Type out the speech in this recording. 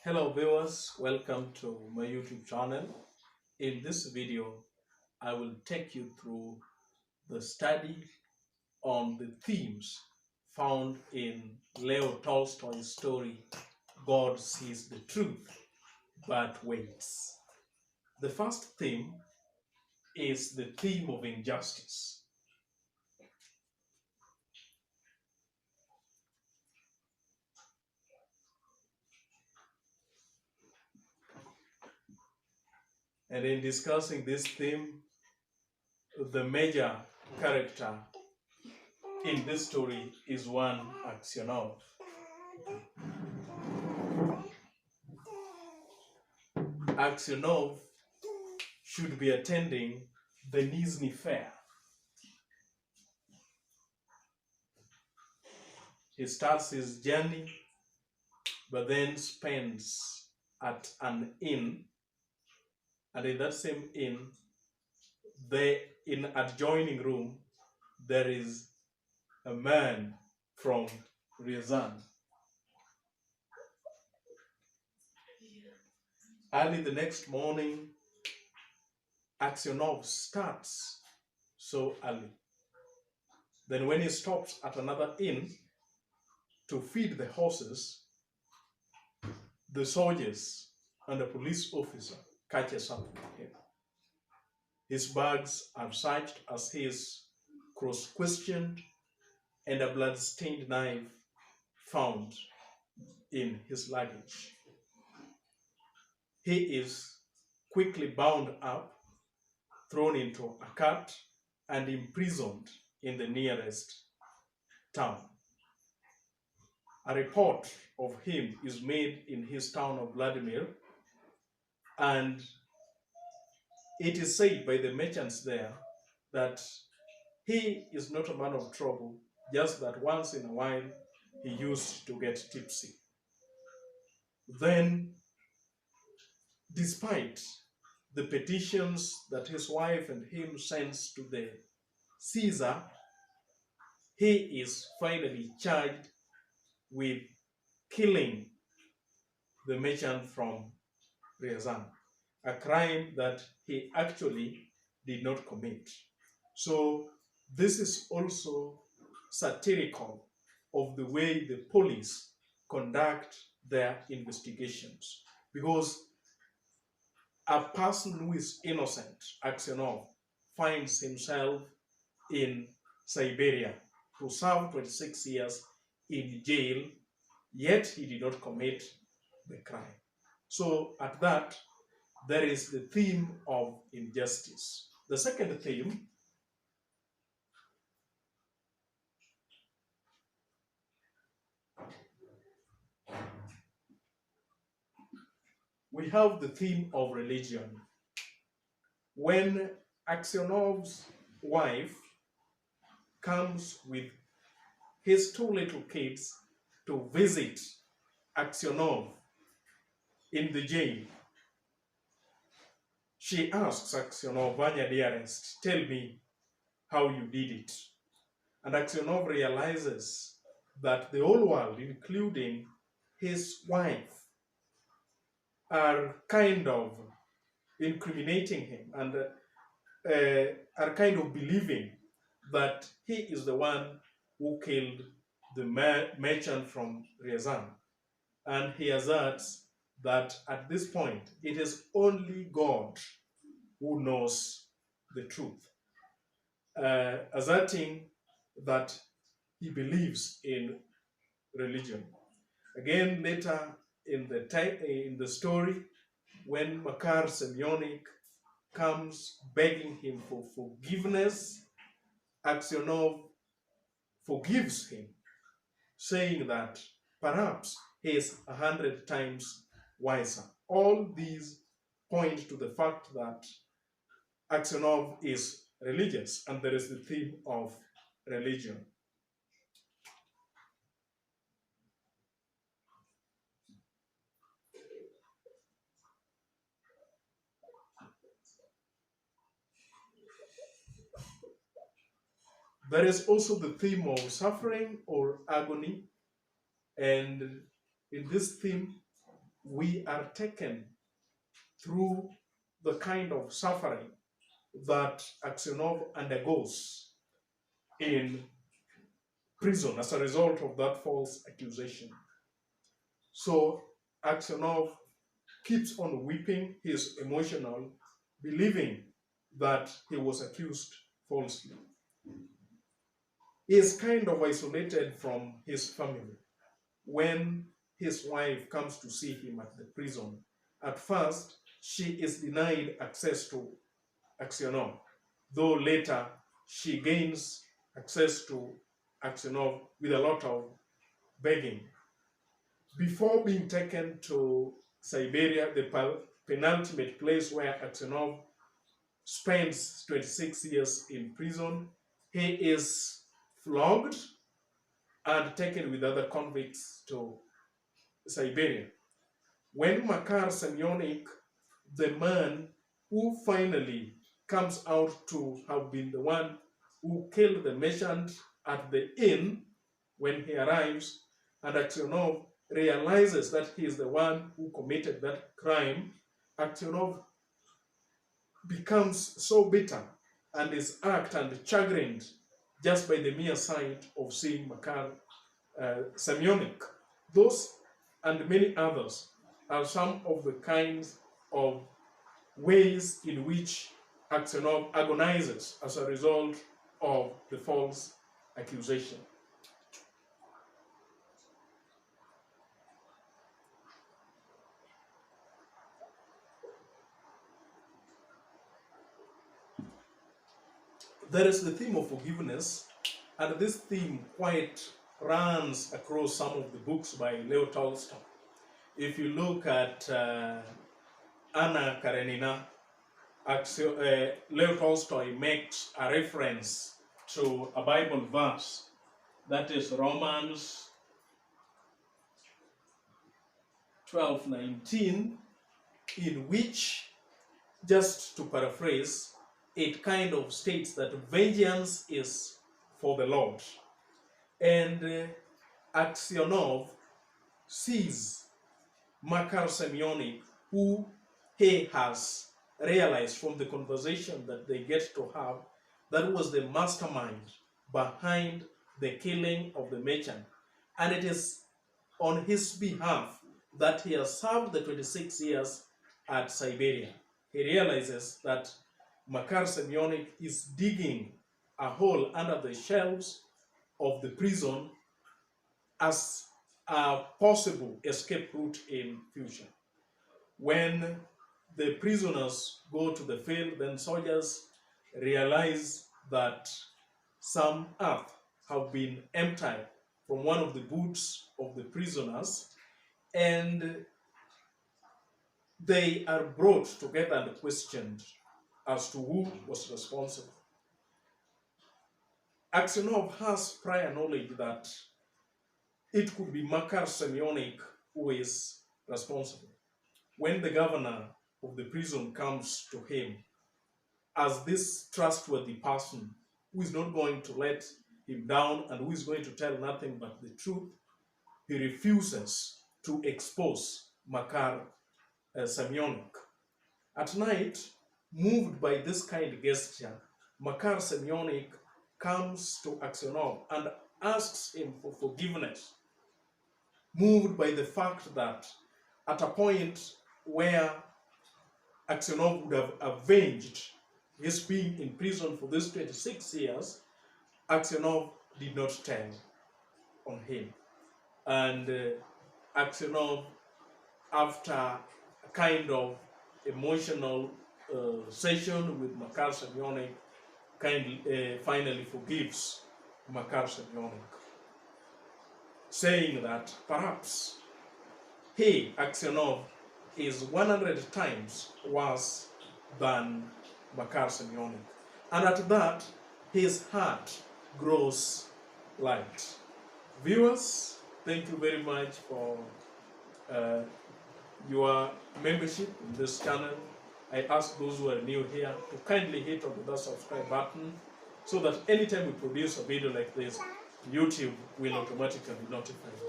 Hello viewers, welcome to my YouTube channel. In this video, I will take you through the study on the themes found in Leo Tolstoy's story, God Sees the Truth but Waits. The first theme is the theme of injustice. And in discussing this theme, the major character in this story is one Aksionov. Aksionov should be attending the Nizhny Fair. He starts his journey, but then spends at an inn, and in that same inn, in adjoining room, there is a man from Ryazan. Early the next morning, Aksionov starts so early. Then when he stops at another inn to feed the horses, the soldiers and a police officer catches up with him. His bags are searched as he is cross-questioned, and a blood-stained knife found in his luggage. He is quickly bound up, thrown into a cart, and imprisoned in the nearest town. A report of him is made in his town of Vladimir, and it is said by the merchants there that he is not a man of trouble, just that once in a while he used to get tipsy. Then, despite the petitions that his wife and him sends to the Caesar, he is finally charged with killing the merchant from Ryazan, a crime that he actually did not commit. So this is also satirical of the way the police conduct their investigations, because a person who is innocent, Aksionov, finds himself in Siberia to serve 26 years in jail, yet he did not commit the crime. So at that, there is the theme of injustice. The second theme we have the theme of religion. When Aksionov's wife comes with his two little kids to visit Aksionov in the jail, she asks Aksionov, "Vanya dearest, tell me how you did it." And Aksionov realizes that the whole world, including his wife, are kind of incriminating him and are kind of believing that he is the one who killed the merchant from Ryazan. And he asserts that at this point, it is only God who knows the truth, asserting that he believes in religion. Again, later in the story, when Makar Semyonik comes begging him for forgiveness, Aksionov forgives him, saying that perhaps he is 100 times wiser. All these point to the fact that Aksionov is religious, and there is the theme of religion. There is also the theme of suffering or agony, and in this theme, we are taken through the kind of suffering that Aksionov undergoes in prison as a result of that false accusation. So Aksionov keeps on weeping, he is emotional, believing that he was accused falsely. He is kind of isolated from his family. When his wife comes to see him at the prison, at first she is denied access to Aksionov, though later she gains access to Aksionov with a lot of begging. Before being taken to Siberia, the penultimate place where Aksionov spends 26 years in prison, he is flogged and taken with other convicts to Siberia. When Makar Semyonik, the man who finally comes out to have been the one who killed the merchant at the inn, when he arrives, and Aksionov realizes that he is the one who committed that crime, Aksionov becomes so bitter and is irked and chagrined just by the mere sight of seeing Makar Semyonik. Those and many others are some of the kinds of ways in which Aksionov agonizes as a result of the false accusation. There is the theme of forgiveness, and this theme quite runs across some of the books by Leo Tolstoy. If you look at Anna Karenina, Leo Tolstoy makes a reference to a Bible verse, that is Romans 12:19, in which, just to paraphrase, it kind of states that vengeance is for the Lord. And Aksionov sees Makar Semyonik, who he has realized from the conversation that they get to have, that was the mastermind behind the killing of the merchant. And it is on his behalf that he has served the 26 years at Siberia. He realizes that Makar Semyonik is digging a hole under the shelves of the prison as a possible escape route in future. When the prisoners go to the field, then soldiers realize that some earth have been emptied from one of the boots of the prisoners, and they are brought together and questioned as to who was responsible. Aksionov has prior knowledge that it could be Makar Semyonik who is responsible. When the governor of the prison comes to him as this trustworthy person who is not going to let him down and who is going to tell nothing but the truth, he refuses to expose Makar Semyonik. At night, moved by this kind gesture, Makar Semyonik comes to Aksionov and asks him for forgiveness, moved by the fact that at a point where Aksionov would have avenged his being in prison for these 26 years, Aksionov did not tell on him. And Aksionov, after a kind of emotional session with Makar Semyonik, finally forgives Makar Semyonik, saying that perhaps he, Aksionov, is 100 times worse than Makar Semyonik. And at that, his heart grows light. Viewers, thank you very much for your membership in this channel. I ask those who are new here to kindly hit on the subscribe button so that anytime we produce a video like this, YouTube will automatically notify you.